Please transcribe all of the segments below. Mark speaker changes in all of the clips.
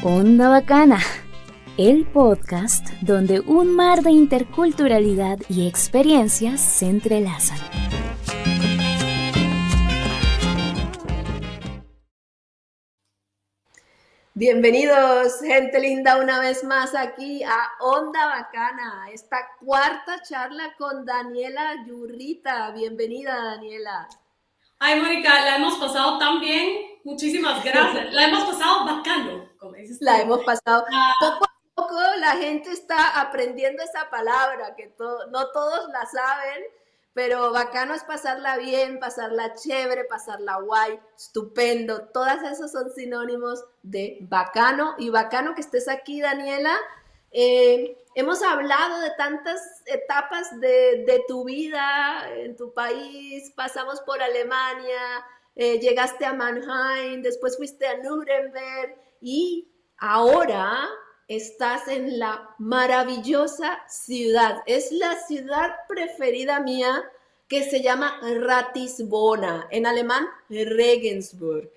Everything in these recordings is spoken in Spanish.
Speaker 1: Onda Bacana, el podcast donde un mar de interculturalidad y experiencias se entrelazan.
Speaker 2: Bienvenidos, gente linda, una vez más aquí a Onda Bacana, esta cuarta charla con Daniela Yurrita. Bienvenida, Daniela.
Speaker 3: Ay, Mónica, la hemos pasado tan bien, muchísimas gracias. La hemos pasado bacano, como dices tú.
Speaker 2: La hemos pasado. Poco a poco la gente está aprendiendo esa palabra, que no todos la saben, pero bacano es pasarla bien, pasarla chévere, pasarla guay, estupendo. Todas esos son sinónimos de bacano, y bacano que estés aquí, Daniela. Hemos hablado de tantas etapas de tu vida en tu país, pasamos por Alemania, llegaste a Mannheim, después fuiste a Nuremberg y ahora estás en la maravillosa ciudad. Es la ciudad preferida mía, que se llama Ratisbona, en alemán Regensburg.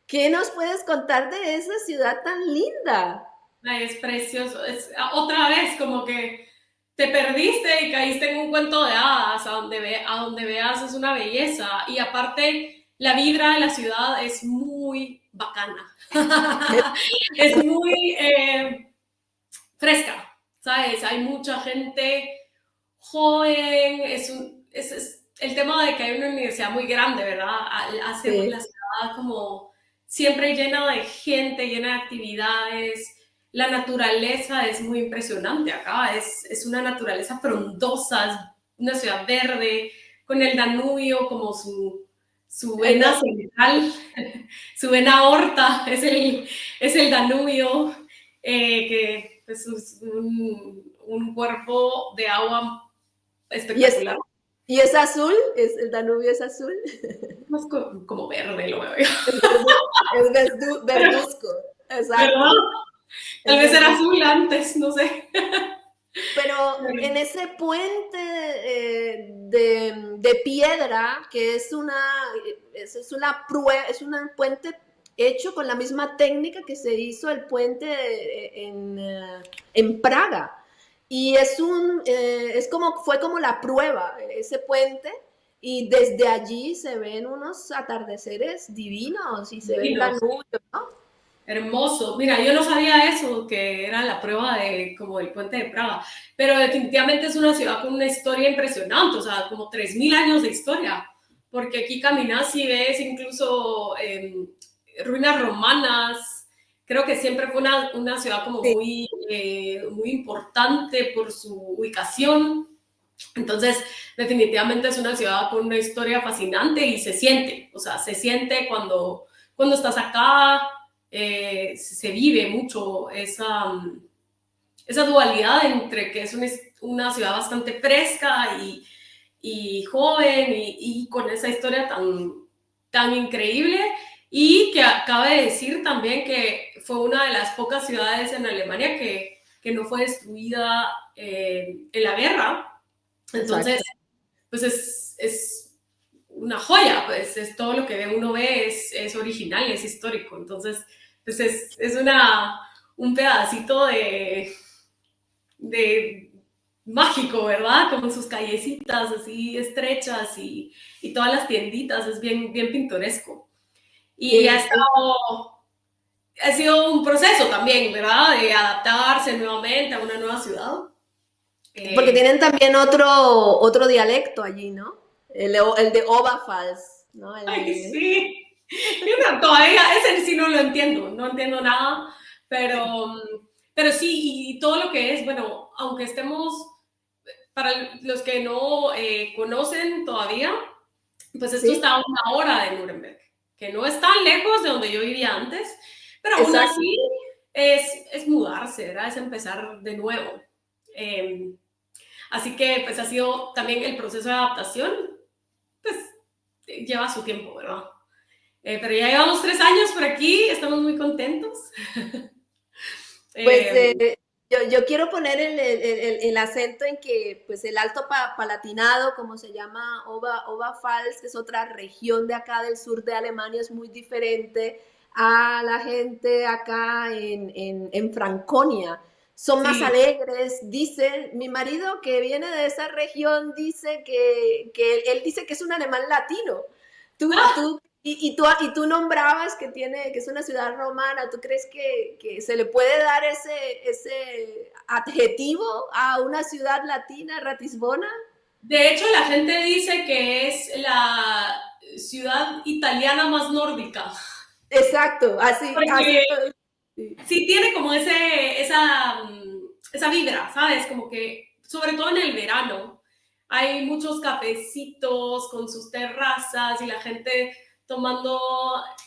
Speaker 2: ¿Qué nos puedes contar de esa ciudad tan linda?
Speaker 3: Ay, es precioso. Es otra vez como que te perdiste y caíste en un cuento de hadas. A donde veas es una belleza. Y aparte, la vibra de la ciudad es muy bacana. Es muy fresca, ¿sabes? Hay mucha gente joven. Es el tema de que hay una universidad muy grande, ¿verdad? Hace
Speaker 2: Sí.
Speaker 3: la ciudad como siempre llena de gente, llena de actividades. La naturaleza es muy impresionante acá, es una naturaleza frondosa, es una ciudad verde, con el Danubio como su vena central, su vena aorta es el Danubio, que es un cuerpo de agua espectacular.
Speaker 2: ¿Y es azul? ¿El Danubio es azul?
Speaker 3: Más como verde lo veo yo.
Speaker 2: Es verduzco, exacto.
Speaker 3: ¿Verdad? Tal vez era azul antes, no sé.
Speaker 2: Pero en ese puente de piedra, que es un puente hecho con la misma técnica que se hizo el puente en Praga. Y fue como la prueba, ese puente, y desde allí se ven unos atardeceres divinos y se ve el Danubio, ¿no?
Speaker 3: Hermoso. Mira, yo no sabía eso, que era la prueba como del puente de Praga, pero definitivamente es una ciudad con una historia impresionante, o sea, como 3.000 años de historia, porque aquí caminas y ves incluso ruinas romanas. Creo que siempre fue una ciudad como muy importante por su ubicación. Entonces, definitivamente es una ciudad con una historia fascinante y se siente cuando estás acá. Se vive mucho esa dualidad entre que es una ciudad bastante fresca y joven y con esa historia tan increíble, y que cabe decir también que fue una de las pocas ciudades en Alemania que no fue destruida en la guerra. Entonces, pues es una joya, pues es todo lo que uno ve, es original, es histórico. Entonces, pues es un pedacito de mágico, ¿verdad? Como sus callecitas así estrechas y todas las tienditas, es bien, bien pintoresco. Y ha sido un proceso también, ¿verdad? De adaptarse nuevamente a una nueva ciudad.
Speaker 2: Porque tienen también otro dialecto allí, ¿no? El de Oberpfalz, ¿no?
Speaker 3: Ay, sí. Yo todavía ese sí no lo entiendo, no entiendo nada, pero sí, y todo lo que es, bueno, aunque estemos, para los que no conocen todavía, pues esto está a 1 hora de Nuremberg, que no es tan lejos de donde yo vivía antes, pero aún así es mudarse, ¿verdad? Es empezar de nuevo. Así que pues ha sido también el proceso de adaptación, pues lleva su tiempo, ¿verdad? Pero ya llevamos 3 años por aquí, estamos muy contentos.
Speaker 2: Pues Yo quiero poner el acento en que pues el Alto Palatinado, como se llama Oberpfalz, que es otra región de acá del sur de Alemania, es muy diferente a la gente acá en Franconia. Son más
Speaker 3: Sí,
Speaker 2: alegres, dice mi marido que viene de esa región, dice que él dice que es un alemán latino. Y tú nombrabas que es una ciudad romana. ¿Tú crees que se le puede dar ese adjetivo a una ciudad latina, Ratisbona?
Speaker 3: de hecho la gente dice que es la ciudad italiana más nórdica,
Speaker 2: Exacto, así.
Speaker 3: porque sí tiene como esa vibra, ¿sabes? Como que, sobre todo en el verano, hay muchos cafecitos con sus terrazas y la gente tomando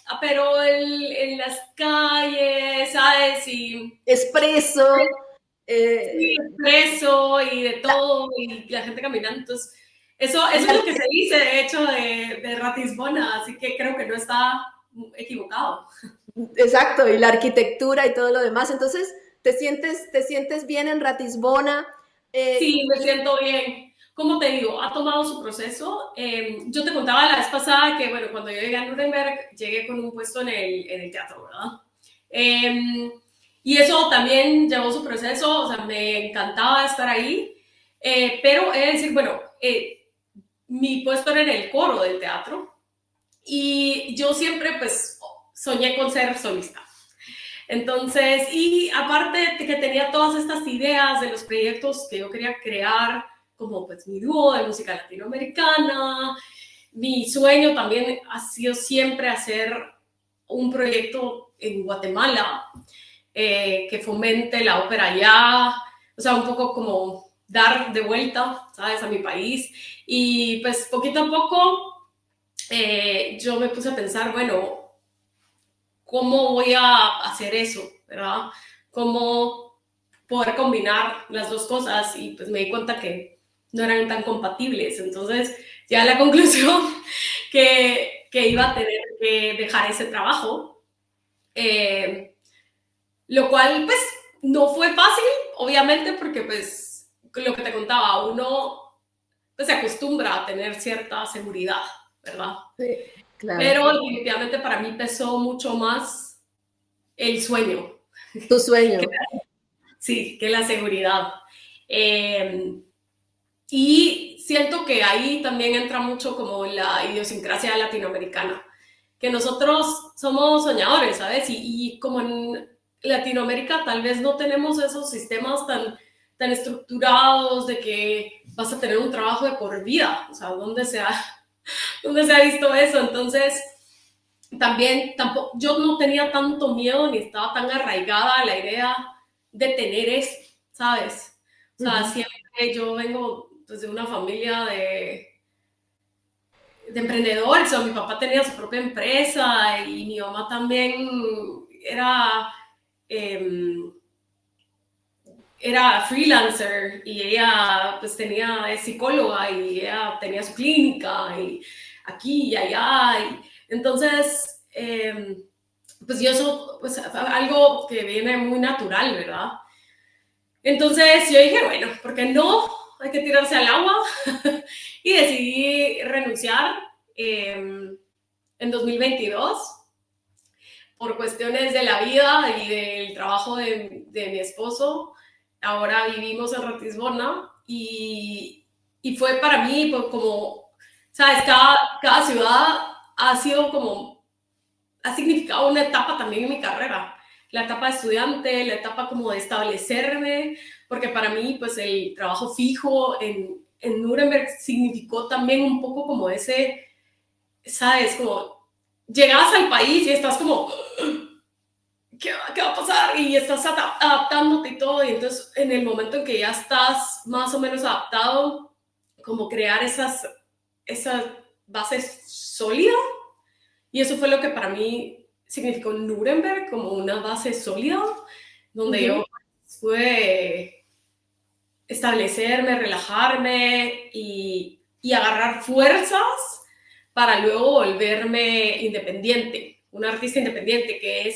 Speaker 3: aperol en las calles, ¿sabes? Y
Speaker 2: Espresso.
Speaker 3: sí,
Speaker 2: eh,
Speaker 3: expreso y de
Speaker 2: la,
Speaker 3: todo, y la gente caminando. Entonces, eso es
Speaker 2: la
Speaker 3: lo que se dice, de hecho, de Ratisbona, así que creo que no está equivocado.
Speaker 2: Exacto, y la arquitectura y todo lo demás. Entonces, te sientes bien en Ratisbona.
Speaker 3: Sí, me
Speaker 2: Y
Speaker 3: siento bien. Como te digo, ha tomado su proceso. Yo te contaba la vez pasada que, bueno, cuando yo llegué a Nuremberg, llegué con un puesto en el teatro, ¿verdad? Eh, y eso también llevó su proceso, o sea, me encantaba estar ahí, pero he de decir, bueno, mi puesto era en el coro del teatro y yo siempre, pues, soñé con ser solista. Entonces, y aparte de que tenía todas estas ideas de los proyectos que yo quería crear, como pues mi dúo de música latinoamericana, mi sueño también ha sido siempre hacer un proyecto en Guatemala que fomente la ópera allá, o sea, un poco como dar de vuelta, ¿sabes?, a mi país. Y pues poquito a poco yo me puse a pensar, bueno, ¿cómo voy a hacer eso? ¿Verdad? ¿Cómo poder combinar las dos cosas? Y pues me di cuenta que no eran tan compatibles. Entonces, ya la conclusión que iba a tener que dejar ese trabajo, eh, lo cual pues no fue fácil, obviamente, porque pues lo que te contaba, uno pues, se acostumbra a tener cierta seguridad, ¿verdad?
Speaker 2: sí, claro,
Speaker 3: Pero definitivamente para mí pesó mucho más el sueño.
Speaker 2: tu sueño.
Speaker 3: Sí, que la seguridad. Eh, y siento que ahí también entra mucho como la idiosincrasia latinoamericana, que nosotros somos soñadores, ¿sabes? Y como en Latinoamérica tal vez no tenemos esos sistemas tan estructurados de que vas a tener un trabajo de por vida, o sea, ¿dónde se ha visto eso? Entonces, también tampoco, yo no tenía tanto miedo ni estaba tan arraigada a la idea de tener eso, ¿sabes? O sea,
Speaker 2: Ujú.
Speaker 3: siempre yo vengo pues, de una familia de emprendedores, o mi papá tenía su propia empresa y mi mamá también era, eh, era freelancer y ella pues es psicóloga y ella tenía su clínica y aquí y allá. Y, entonces, pues yo eso, pues algo que viene muy natural, ¿verdad? Entonces yo dije, bueno, ¿por qué no? Hay que tirarse al agua y decidí renunciar en 2022 por cuestiones de la vida y del trabajo de mi esposo. Ahora vivimos en Ratisbona y fue para mí pues, como, ¿sabes? Cada ciudad ha sido como ha significado una etapa también en mi carrera, la etapa de estudiante, la etapa como de establecerme, porque para mí pues el trabajo fijo en Nuremberg significó también un poco como ese, ¿sabes? Como llegas al país y estás como, ¿qué va a pasar? Y estás adaptándote y todo, y entonces en el momento en que ya estás más o menos adaptado, como crear esas bases sólidas. Y eso fue lo que para mí significó Nuremberg como una base sólida, donde
Speaker 2: Ujú.
Speaker 3: yo pude establecerme, relajarme y agarrar fuerzas para luego volverme independiente, un artista independiente que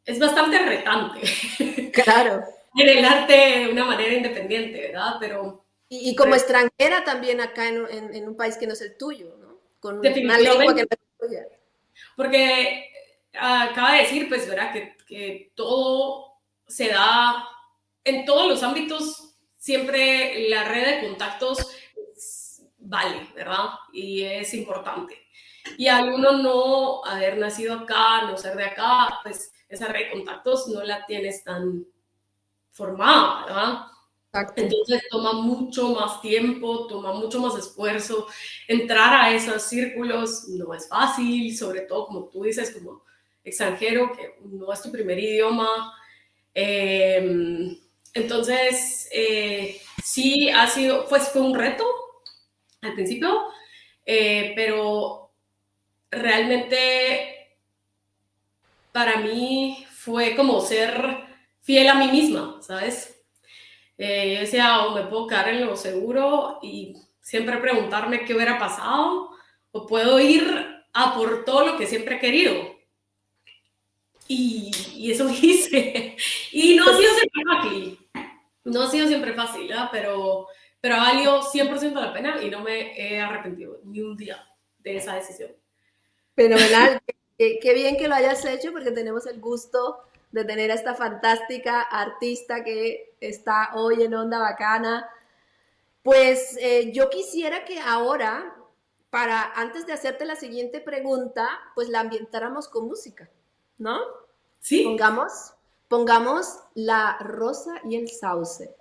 Speaker 3: es bastante retante.
Speaker 2: Claro.
Speaker 3: en el arte de una manera independiente, ¿verdad? Pero
Speaker 2: Y como extranjera también acá en un país que no es el tuyo, ¿no? Con una lengua que
Speaker 3: definitivamente,
Speaker 2: no es tuya.
Speaker 3: porque acaba de decir, pues, ¿verdad? Que todo se da en todos los ámbitos, siempre la red de contactos vale, ¿verdad? Y es importante. Y al uno no haber nacido acá, no ser de acá, pues esa red de contactos no la tienes tan formada, ¿verdad?
Speaker 2: Exacto.
Speaker 3: Entonces toma mucho más tiempo, toma mucho más esfuerzo. Entrar a esos círculos no es fácil, sobre todo como tú dices, como extranjero, que no es tu primer idioma. Entonces, sí ha sido, pues fue un reto al principio, pero realmente para mí fue como ser fiel a mí misma, ¿sabes? Yo decía, o me puedo quedar en lo seguro y siempre preguntarme qué hubiera pasado, o puedo ir a por todo lo que siempre he querido. Y eso hice. Y no ha sido siempre fácil. No ha sido siempre fácil, ¿verdad? Pero ha valido 100% la pena y no me he arrepentido ni un día de esa decisión.
Speaker 2: Fenomenal. Qué bien que lo hayas hecho porque tenemos el gusto de tener a esta fantástica artista que está hoy en Onda Bacana. Pues yo quisiera que ahora, antes de hacerte la siguiente pregunta, pues la ambientáramos con música, ¿no?
Speaker 3: Sí.
Speaker 2: Pongamos La Rosa y el Sauce.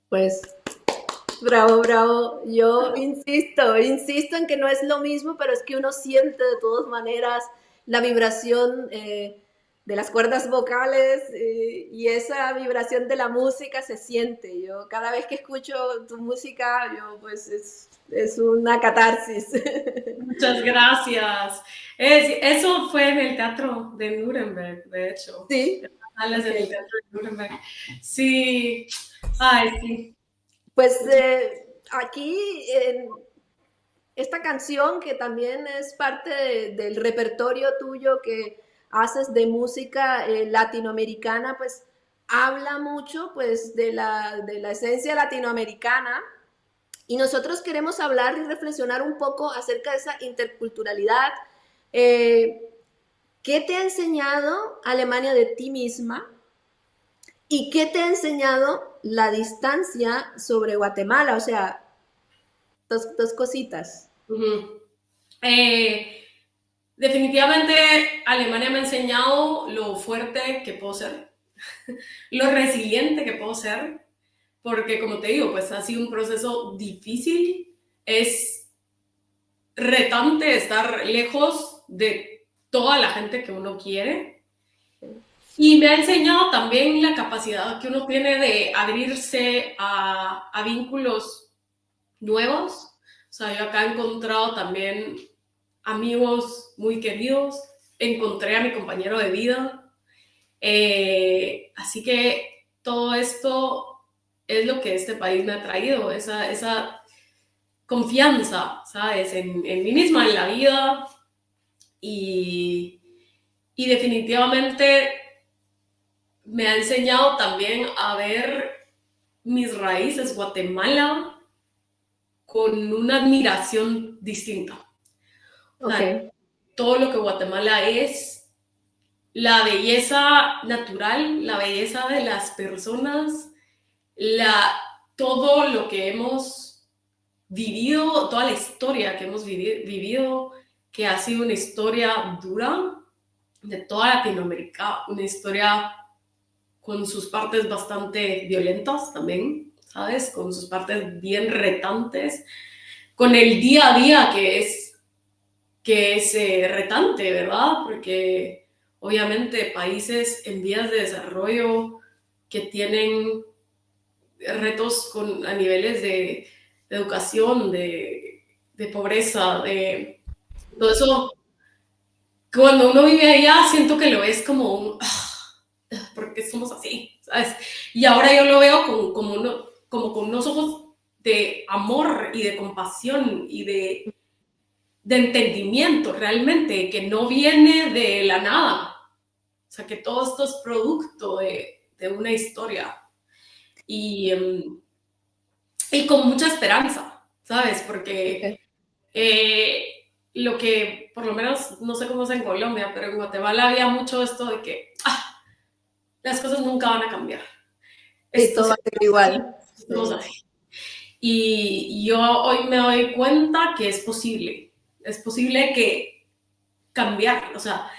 Speaker 2: Pues bravo, bravo. Yo insisto en que no es lo mismo, pero es que uno siente de todas maneras la vibración de las cuerdas vocales y esa vibración de la música se siente. Yo cada vez que escucho tu música, yo pues es una catarsis.
Speaker 3: Muchas gracias. Eso fue en el Teatro de Nuremberg, de hecho.
Speaker 2: Sí.
Speaker 3: Salas en el
Speaker 2: Okay.
Speaker 3: Teatro de Nuremberg. Sí. Ay, sí.
Speaker 2: Pues aquí esta canción que también es parte del repertorio tuyo que haces de música latinoamericana, pues habla mucho pues de la esencia latinoamericana y nosotros queremos hablar y reflexionar un poco acerca de esa interculturalidad. ¿Qué te ha enseñado Alemania de ti misma? ¿Y qué te ha enseñado la distancia sobre Guatemala? O sea, dos cositas.
Speaker 3: Uh-huh. Definitivamente Alemania me ha enseñado lo fuerte que puedo ser, lo resiliente que puedo ser, porque como te digo, pues ha sido un proceso difícil, es retante estar lejos de toda la gente que uno quiere. Y me ha enseñado también la capacidad que uno tiene de abrirse a vínculos nuevos. O sea, yo acá he encontrado también amigos muy queridos, encontré a mi compañero de vida, así que todo esto es lo que este país me ha traído, esa confianza, ¿sabes? En mí misma, en la vida, y, y definitivamente me ha enseñado también a ver mis raíces, Guatemala, con una admiración distinta. O sea,
Speaker 2: Ok.
Speaker 3: todo lo que Guatemala es, la belleza natural, la belleza de las personas, todo lo que hemos vivido, toda la historia que hemos vivido, que ha sido una historia dura de toda Latinoamérica, una historia con sus partes bastante violentas también, ¿sabes? Con sus partes bien retantes, con el día a día que es retante, ¿verdad? Porque obviamente países en vías de desarrollo que tienen retos a niveles de educación, de pobreza, de todo eso, cuando uno vive allá siento que lo ves como un, porque somos así, ¿sabes? Y ahora yo lo veo como con unos ojos de amor y de compasión y de entendimiento realmente, que no viene de la nada. O sea, que todo esto es producto de una historia. Y, y con mucha esperanza, ¿sabes? Porque
Speaker 2: Ok.
Speaker 3: lo que, por lo menos, no sé cómo es en Colombia, pero en Guatemala había mucho esto de que las cosas nunca van a cambiar.
Speaker 2: Sí,
Speaker 3: Esto
Speaker 2: todo va
Speaker 3: se
Speaker 2: a ser igual.
Speaker 3: somos
Speaker 2: Sí.
Speaker 3: así. Y yo hoy me doy cuenta que es posible que cambiar, o sea,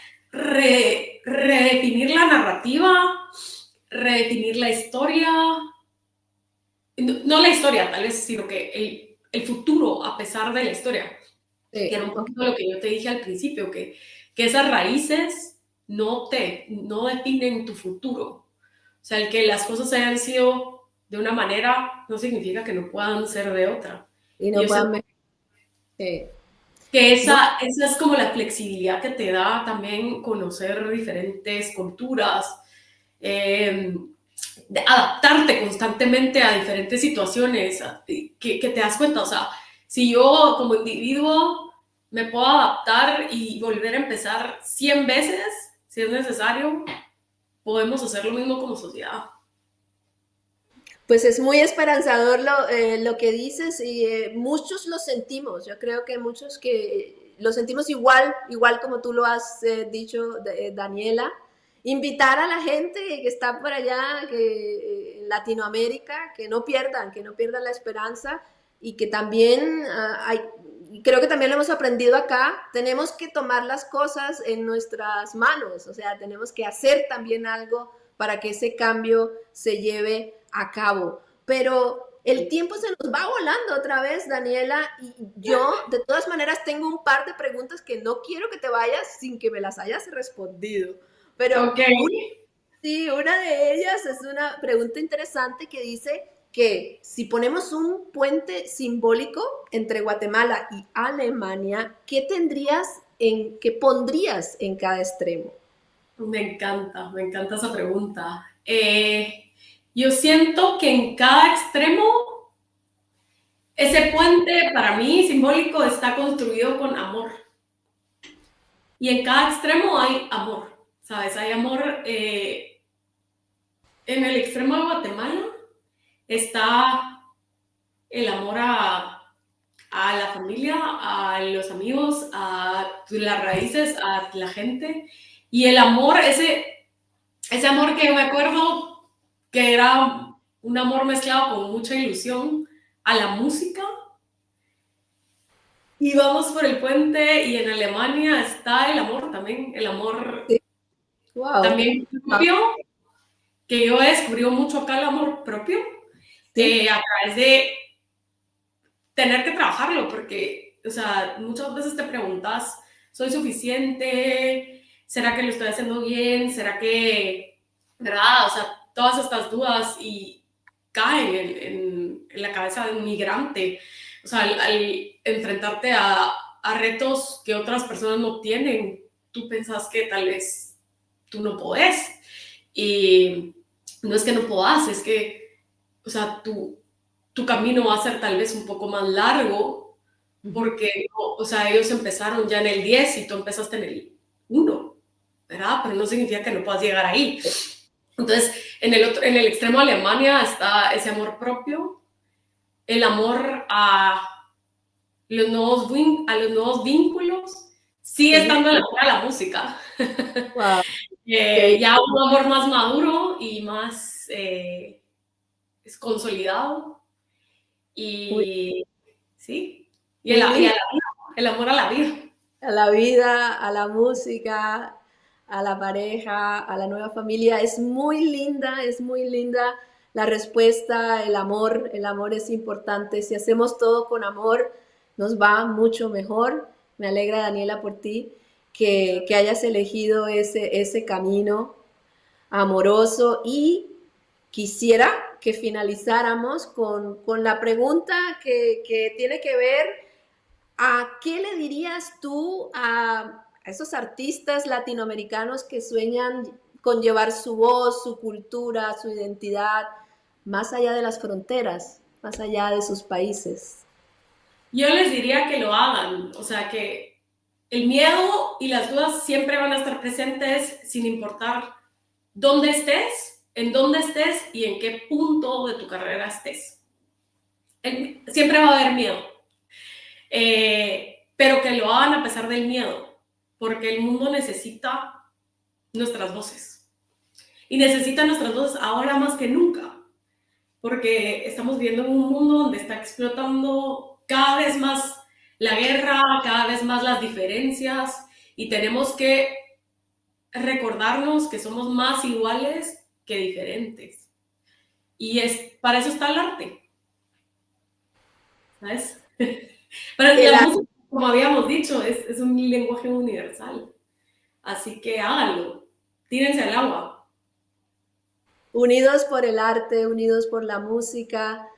Speaker 3: redefinir la narrativa, redefinir la historia, no la historia tal vez, sino que el futuro a pesar de la historia, que era
Speaker 2: Sí.
Speaker 3: un poquito lo que yo te dije al principio, que esas raíces no definen tu futuro. O sea, el que las cosas hayan sido de una manera no significa que no puedan ser de otra.
Speaker 2: Y
Speaker 3: Y
Speaker 2: no
Speaker 3: yo sé
Speaker 2: puedan sí.
Speaker 3: que
Speaker 2: No,
Speaker 3: esa es como la flexibilidad que te da también conocer diferentes culturas, eh, de adaptarte constantemente a diferentes situaciones, que te das cuenta, o sea, si yo como individuo me puedo adaptar y volver a empezar 100 veces, si es necesario, podemos hacer lo mismo como sociedad.
Speaker 2: pues es muy esperanzador lo que dices y muchos lo sentimos. Yo creo que muchos que lo sentimos igual, igual como tú lo has dicho, Daniela. Invitar a la gente que está por allá, que en Latinoamérica, que no pierdan la esperanza y que también creo que también lo hemos aprendido acá, tenemos que tomar las cosas en nuestras manos, o sea, tenemos que hacer también algo para que ese cambio se lleve a cabo. Pero el tiempo se nos va volando otra vez, Daniela, y yo de todas maneras tengo un par de preguntas que no quiero que te vayas sin que me las hayas respondido. Pero
Speaker 3: Ok.
Speaker 2: sí, una de ellas es una pregunta interesante que dice que si ponemos un puente simbólico entre Guatemala y Alemania, qué pondrías en cada extremo?
Speaker 3: Me encanta esa pregunta. Yo siento que en cada extremo, ese puente para mí simbólico está construido con amor. Y en cada extremo hay amor, ¿sabes? Hay amor. En el extremo de Guatemala está el amor a la familia, a los amigos, a las raíces, a la gente. Y el amor, ese amor que yo me acuerdo que era un amor mezclado con mucha ilusión a la música. Y vamos por el puente y en Alemania está el amor también, el amor
Speaker 2: Sí. Wow.
Speaker 3: también propio, que yo descubrí mucho acá el amor propio,
Speaker 2: Sí.
Speaker 3: a través de tener que trabajarlo, porque, o sea, muchas veces te preguntas, ¿soy suficiente? ¿Será que lo estoy haciendo bien? ¿Será que, verdad? O sea, todas estas dudas y caen en la cabeza de un migrante O sea, al enfrentarte a retos que otras personas no tienen, tú pensás que tal vez tú no podés. Y no es que no podás, es que, o sea, tu camino va a ser tal vez un poco más largo, porque, o sea, ellos empezaron ya en el 10 y tú empezaste en el 1, ¿verdad? Pero no significa que no puedas llegar ahí. Entonces, en el extremo de Alemania está ese amor propio, el amor a los nuevos vínculos, sigue estando en la música.
Speaker 2: Wow.
Speaker 3: Ya un amor más maduro y más consolidado. Y sí, y a la vida, el amor a la vida.
Speaker 2: A la vida, a la música, a la pareja, a la nueva familia. Es muy linda la respuesta, el amor es importante. Si hacemos todo con amor, nos va mucho mejor. Me alegra, Daniela, por ti, que hayas elegido ese camino amoroso, y quisiera que finalizáramos con la pregunta que tiene que ver: ¿a qué le dirías tú a esos artistas latinoamericanos que sueñan con llevar su voz, su cultura, su identidad más allá de las fronteras, más allá de sus países?
Speaker 3: Yo les diría que lo hagan, o sea, que el miedo y las dudas siempre van a estar presentes sin importar dónde estés, en dónde estés y en qué punto de tu carrera estés. Siempre va a haber miedo, pero que lo hagan a pesar del miedo, porque el mundo necesita nuestras voces. Y necesita nuestras voces ahora más que nunca, porque estamos viviendo en un mundo donde está explotando cada vez más la guerra, cada vez más las diferencias, y tenemos que recordarnos que somos más iguales que diferentes. Y para eso está el arte, ¿sabes? Para la música, como habíamos dicho, es un lenguaje universal. Así que háganlo, tírense al agua.
Speaker 2: Unidos por el arte, unidos por la música.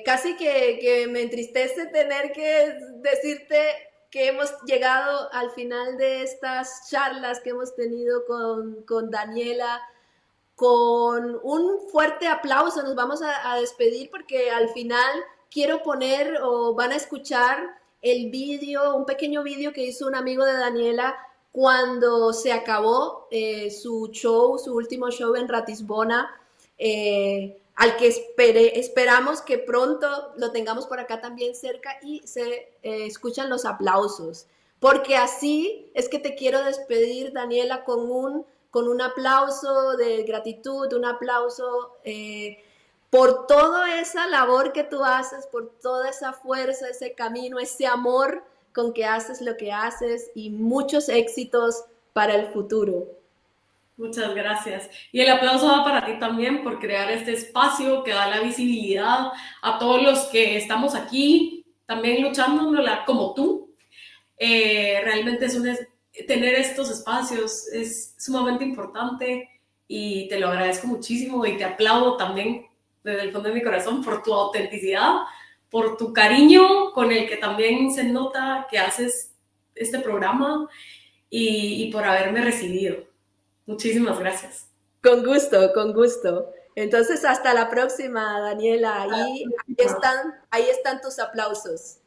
Speaker 2: Casi que me entristece tener que decirte que hemos llegado al final de estas charlas que hemos tenido con Daniela. Con un fuerte aplauso nos vamos a despedir, porque al final quiero poner, o van a escuchar el vídeo, un pequeño vídeo que hizo un amigo de Daniela cuando se acabó su último show en Ratisbona, al que esperamos que pronto lo tengamos por acá también cerca y se escuchan los aplausos. Porque así es que te quiero despedir, Daniela, con un aplauso de gratitud, un aplauso por toda esa labor que tú haces, por toda esa fuerza, ese camino, ese amor con que haces lo que haces, y muchos éxitos para el futuro.
Speaker 3: Muchas gracias. Y el aplauso va para ti también por crear este espacio que da la visibilidad a todos los que estamos aquí, también luchándola como tú. Realmente tener estos espacios es sumamente importante y te lo agradezco muchísimo, y te aplaudo también desde el fondo de mi corazón por tu autenticidad, por tu cariño con el que también se nota que haces este programa, y por haberme recibido. Muchísimas gracias.
Speaker 2: Con gusto, con gusto. Entonces, hasta la próxima, Daniela. Y ahí están tus aplausos.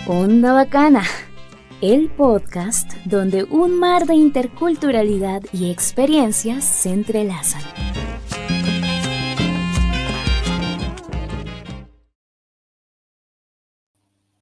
Speaker 1: Onda Bacana, el podcast donde un mar de interculturalidad y experiencias se entrelazan.